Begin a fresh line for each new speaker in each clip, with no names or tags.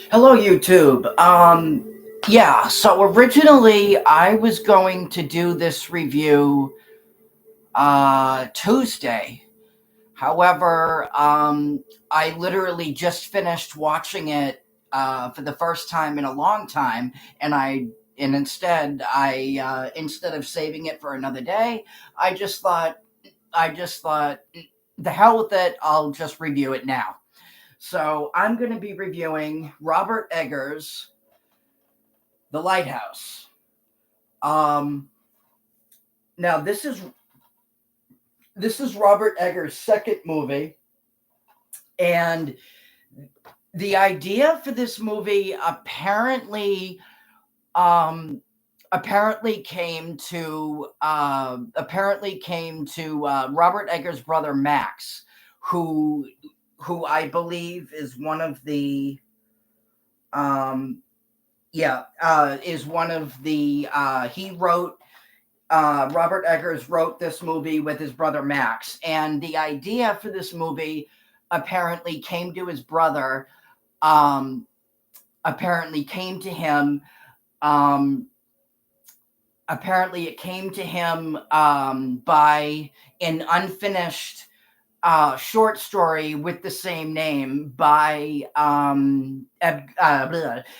Hello, YouTube. Yeah, so originally I was going to do this review Tuesday. However, I literally just finished watching it for the first time in a long time, and instead of saving it for another day, I just thought I just thought the hell with it, I'll just review it now. So I'm going to be reviewing Robert Eggers' The Lighthouse. Um, Now this is Robert Eggers' second movie, and the idea for this movie um, apparently came to Robert Eggers' brother Max, who who I believe is one of the is one of the he wrote Robert Eggers wrote this movie with his brother Max, and the idea for this movie apparently came to his brother. Um, apparently came to him. Um, Apparently, it came to him by an unfinished short story with the same name by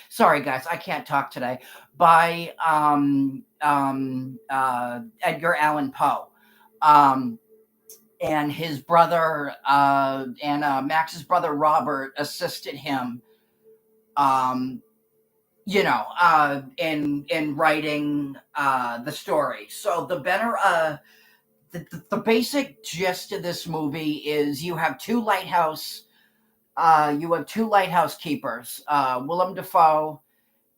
sorry guys, I can't talk today, by Edgar Allan Poe. Um, and his brother and Max's brother Robert assisted him, um, in writing the story. So the basic gist of this movie is you have two lighthouse keepers, Willem Dafoe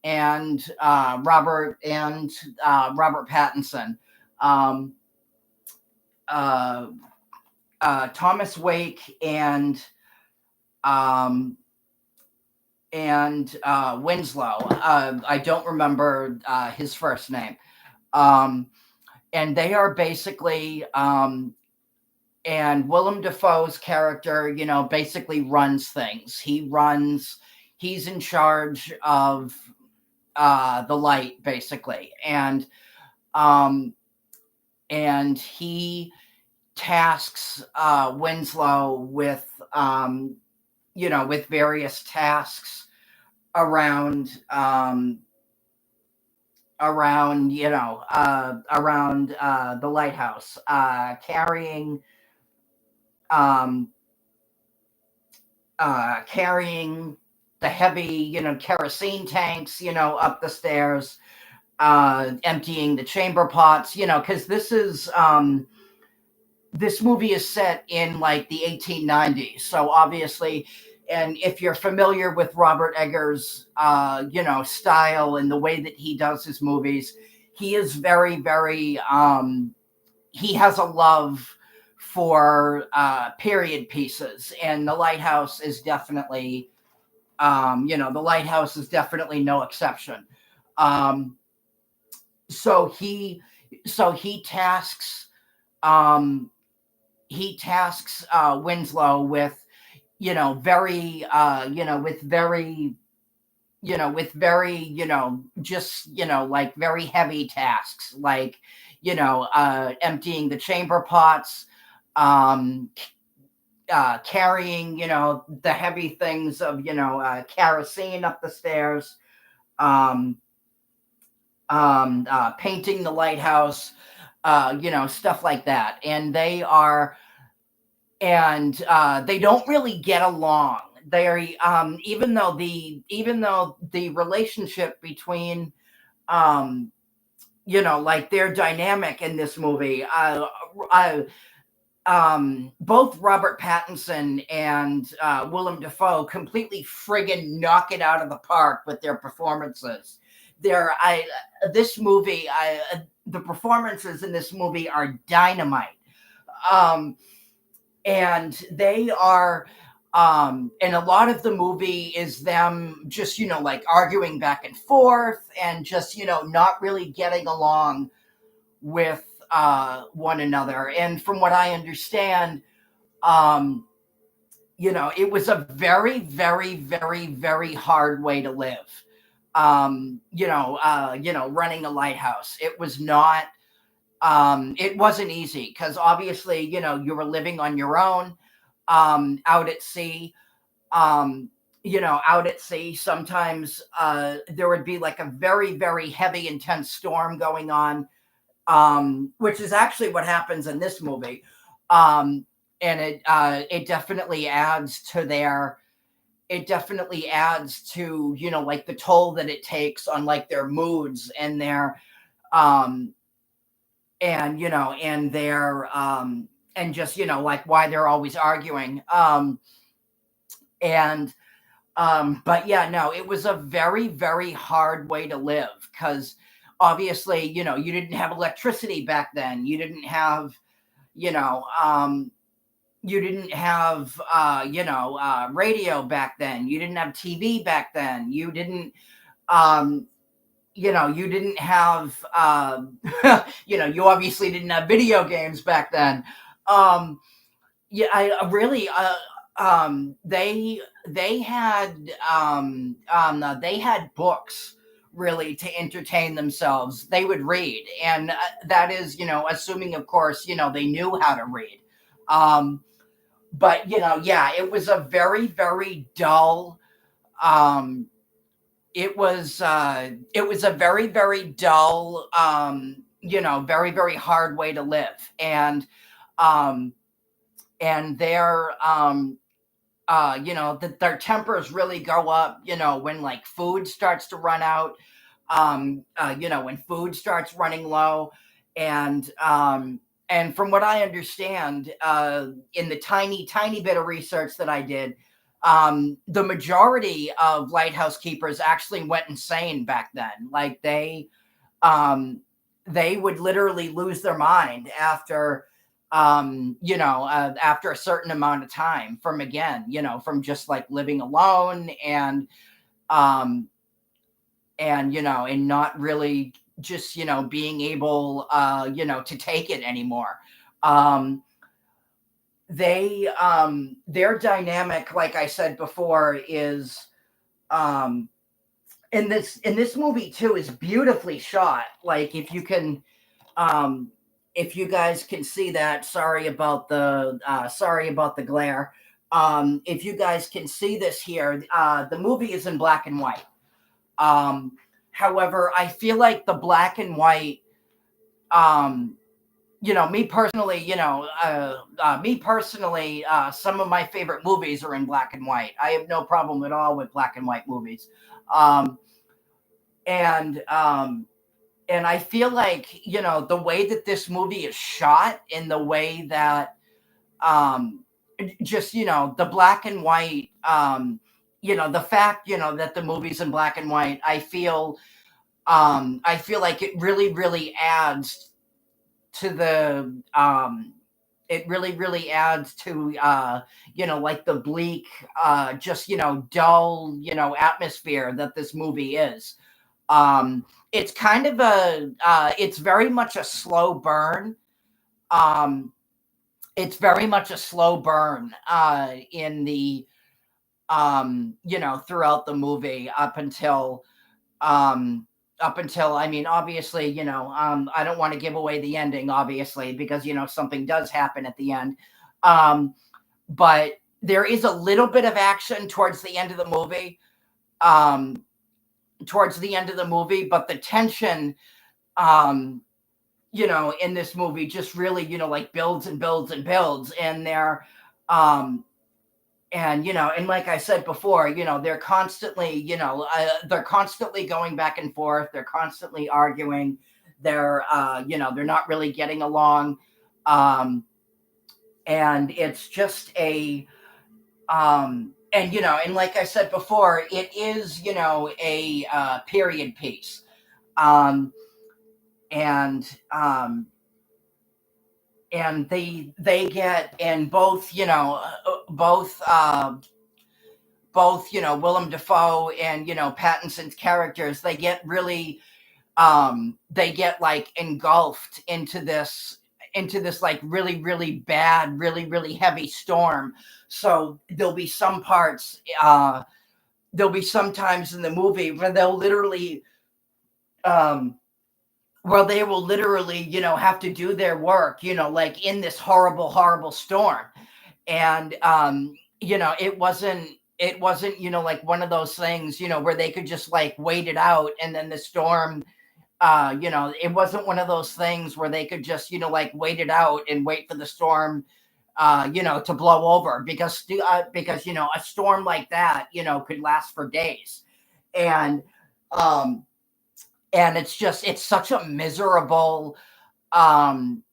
and Robert Pattinson. Um, uh, Thomas Wake um, and Winslow. I don't remember his first name. Um, and they are basically and Willem Dafoe's character, basically runs things. He's in charge of the light, basically, um, and he tasks Winslow with various tasks around the lighthouse, um, carrying the heavy, kerosene tanks, up the stairs, emptying the chamber pots, because this movie is set in like the 1890s. So obviously, and if you're familiar with Robert Eggers, style and the way that he does his movies, he is very, very, he has a love for period pieces, and the Lighthouse is definitely no exception. Um, so he, so um, he tasks Winslow with, very, with very, just, like very heavy tasks, like, emptying the chamber pots, um, carrying, the heavy things of, kerosene up the stairs, um, painting the lighthouse, stuff like that. They don't really get along. They even though the relationship between, like their dynamic in this movie, uh, both Robert Pattinson and Willem Dafoe completely friggin' knock it out of the park with their performances. They're I This movie, the performances in this movie are dynamite. Um, and they are and a lot of the movie is them just, like arguing back and forth and just, not really getting along with one another. And from what I understand, um it was a very, very, very, very hard way to live. Running a lighthouse. It wasn't easy because obviously, you were living on your own, out at sea. Um, Out at sea, sometimes there would be like a very, very heavy, intense storm going on, which is actually what happens in this movie. Um, and it definitely adds to like the toll that it takes on like their moods and their um and their and just like why they're always arguing. And But yeah, no, it was a very, very hard way to live because obviously, you didn't have electricity back then. You know, um, you didn't have radio back then. You didn't have TV back then. Um, you didn't have you obviously didn't have video games back then. Um, yeah, I really they had books really to entertain themselves. They would read, and that is, assuming, of course, they knew how to read. Um, but yeah, it was a very, very dull. Um, it was a very, very dull. Very, very hard way to live, um, and that their tempers really go up, when like food starts to run out, when food starts running low. And from what I understand, in the tiny, tiny bit of research that I did, the majority of lighthouse keepers actually went insane back then. Like they would literally lose their mind after a certain amount of time from, again, from just like living alone um and not really just being able to take it anymore. um their dynamic, like I said before, is um in this movie too, is beautifully shot. Like, um if you guys can see that, sorry about the glare. If you guys can see this here, the movie is in black and white. um However, I feel like the black and white, um me personally, some of my favorite movies are in black and white. I have no problem at all with black and white movies. um and and I feel like, the way that this movie is shot, in the way that, um just, the black and white, the fact, that the movie's in black and white, I feel like it really, really adds to the it really, really adds to, like the bleak, just, dull, atmosphere that this movie is. It's kind of it's very much a slow burn. Um, it's very much a slow burn, in the throughout the movie, um I mean, obviously, I don't want to give away the ending, obviously, because something does happen at the end. Um, but there is a little bit of action towards the end of the movie. Um, but the tension, um, in this movie just really, like builds and builds and builds. Um, and like I said before, they're constantly going back and forth. They're constantly arguing. They're not really getting along. Um, and it's just and like I said before, it is, a period piece. Um, and they get, and both Willem Dafoe and Pattinson's characters, they get like engulfed into this like really, really bad, really, really heavy storm. So there'll be some times in the movie where um, they will literally, have to do their work, like in this horrible, horrible storm. And, it wasn't, like one of those things, where they could just like wait it out and then the storm, it wasn't one of those things where they could just, like wait it out and wait for the storm, to blow over, because a storm like that, could last for days. And, um, it's such a miserable, um,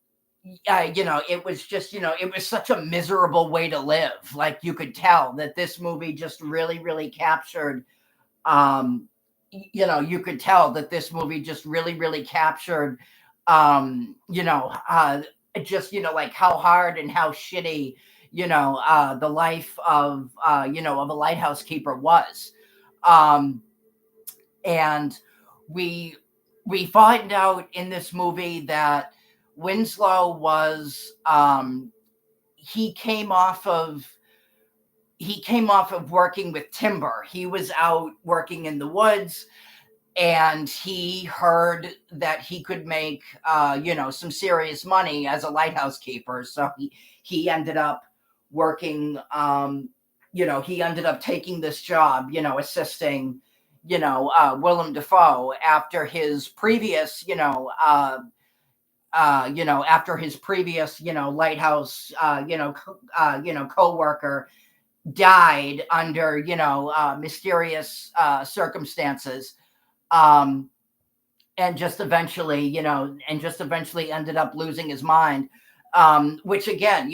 it was such a miserable way to live. Like you could tell that this movie just really, really captured, you could tell that this movie just really, really captured, just, like how hard and how shitty, the life of a lighthouse keeper was. Um, and we we find out in this movie that Winslow was, he came off of working with timber. He was out working in the woods, and he heard that he could make, some serious money as a lighthouse keeper. So he ended up working, he ended up taking this job, assisting, Willem Dafoe after his previous, lighthouse, co-worker died under, mysterious circumstances, um, and just eventually ended up losing his mind, which again,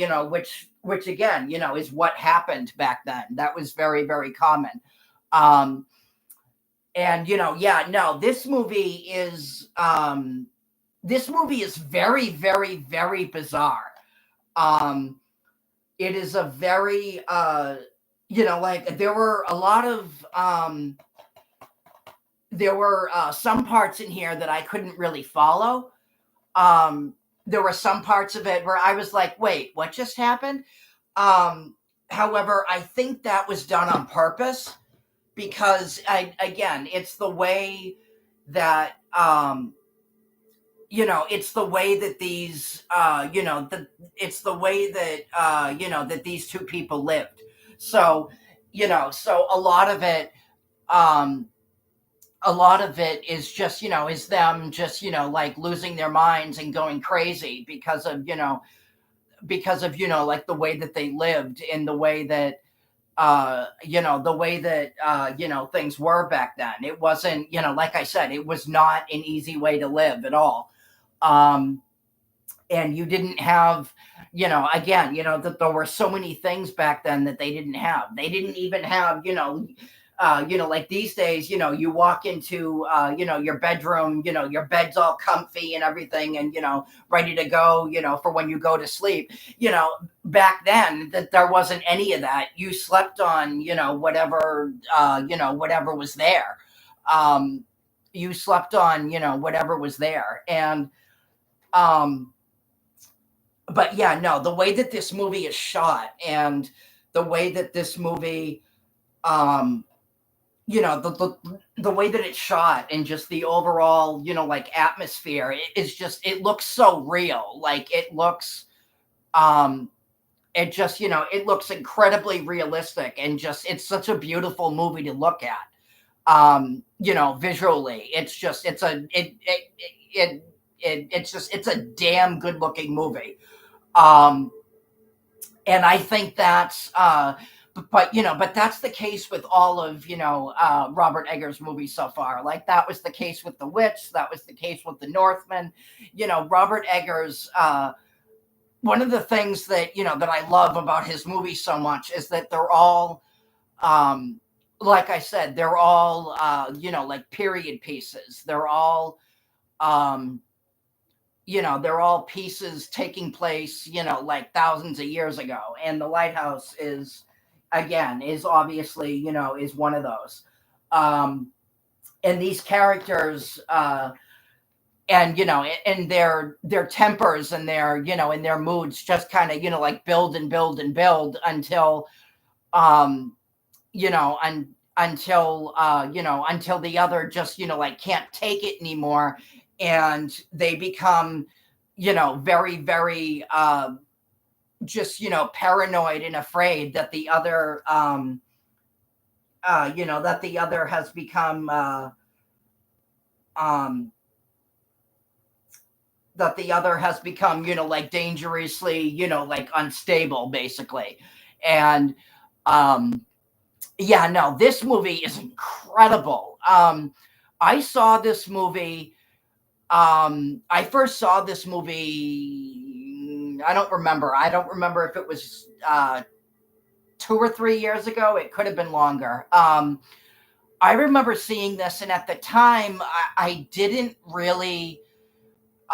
is what happened back then. That was very, very common. Um, and yeah, no, this movie is very, very, very bizarre. Um, it is a very, like there were some parts in here that I couldn't really follow. Um, there were some parts of it where I was like, wait, what just happened? Um, However, I think that was done on purpose, because again, it's the way that, it's the way that these, it's the way that, that these two people lived. So, so um, a lot of it is just, is them just, like losing their minds and going crazy because of, like the way that they lived, and the way that, things were back then. It wasn't, like I said, it was not an easy way to live at all. Um, and you didn't have, again, that there were so many things back then that they didn't have. They didn't even have, like these days, you walk into, your bedroom, your bed's all comfy and everything, and, ready to go, for when you go to sleep. Back then, that there wasn't any of that. You slept on, whatever was there. Um, you slept on, whatever was there. And, um, but yeah, no, the way that this movie is shot, and the way that this movie, um, the way that it's shot, and just the overall, like atmosphere, is just, it looks so real. Like um, it looks incredibly realistic, and just, it's such a beautiful movie to look at. Visually, it's just, it's a damn good looking movie. Um, and I think that's, but that's the case with all of, Robert Eggers' movies so far. Like that was the case with The Witch, that was the case with The Northman. Robert Eggers, one of the things that, that I love about his movies so much is that they're all, um, like I said, they're all, like period pieces. Um, they're all pieces taking place, like thousands of years ago. And The Lighthouse is obviously, is one of those. Um, and these characters, and and their tempers and their and their moods just kind of like build and build and build until um and until the other just like can't take it anymore, and they become very very just paranoid and afraid that the other that the other has become um that the other has become like dangerously like unstable basically. And um yeah, no, this movie is incredible. I saw this movie. I first saw this movie. I don't remember if it was 2 or 3 years ago. It could have been longer. I remember seeing this, and at the time, I didn't really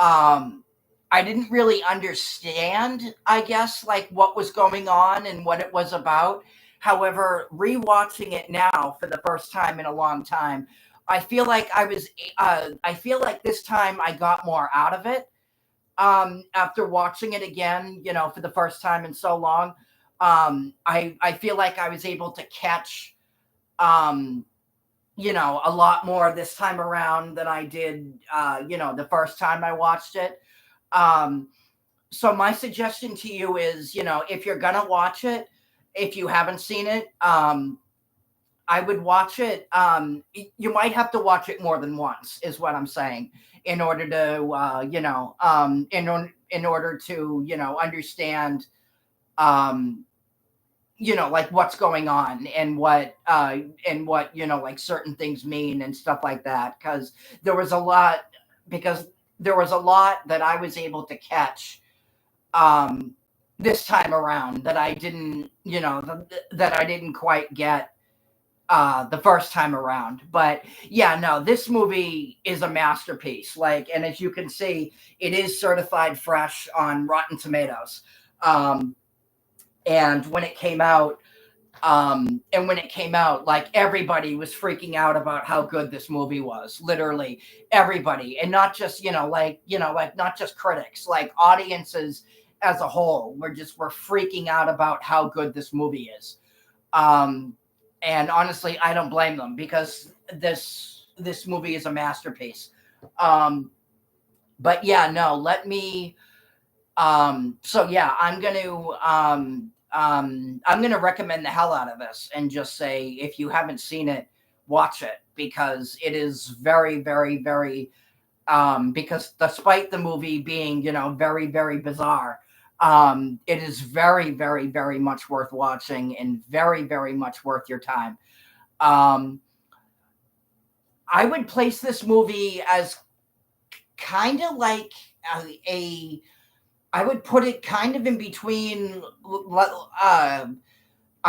um I didn't really understand, I guess, like what was going on and what it was about. However, rewatching it now for the first time in a long time, I feel like this time I got more out of it. After watching it again, for the first time in so long. I feel like I was able to catch um a lot more this time around than I did the first time I watched it. Um, so my suggestion to you is, if you're gonna watch it, if you haven't seen it, I would watch it. You might have to watch it more than once, is what I'm saying, in order to, in order to, understand, um, like what's going on and what like certain things mean and stuff like that. There was a lot, because there was a lot that I was able to catch um this time around that I didn't that I didn't quite get the first time around. But yeah, no, this movie is a masterpiece, like, and as you can see, it is certified fresh on Rotten Tomatoes. um and when it came out like everybody was freaking out about how good this movie was, literally everybody, and not just like not just critics, like audiences as a whole were freaking out about how good this movie is. um and honestly, I don't blame them, because this movie is a masterpiece. um but yeah, no, let me so yeah, I'm gonna recommend the hell out of this and just say, if you haven't seen it, watch it, because it is very, very, very because despite the movie being, very, very bizarre, it is very, very, very much worth watching and very, very much worth your time. Um I would place this movie as kind of like a I would put it kind of in between. I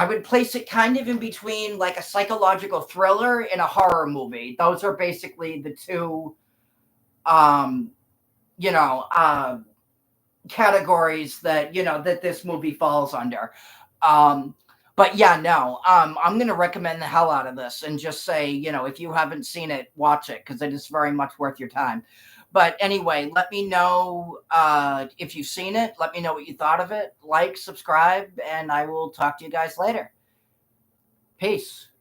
would place it kind of in between like a psychological thriller and a horror movie. Those are basically the two, um, you know, categories that that this movie falls under. Um, but yeah, no, I'm gonna recommend the hell out of this and just say, if you haven't seen it, watch it, because it is very much worth your time. But anyway, let me know if you've seen it. Let me know what you thought of it. Like, subscribe, and I will talk to you guys later. Peace.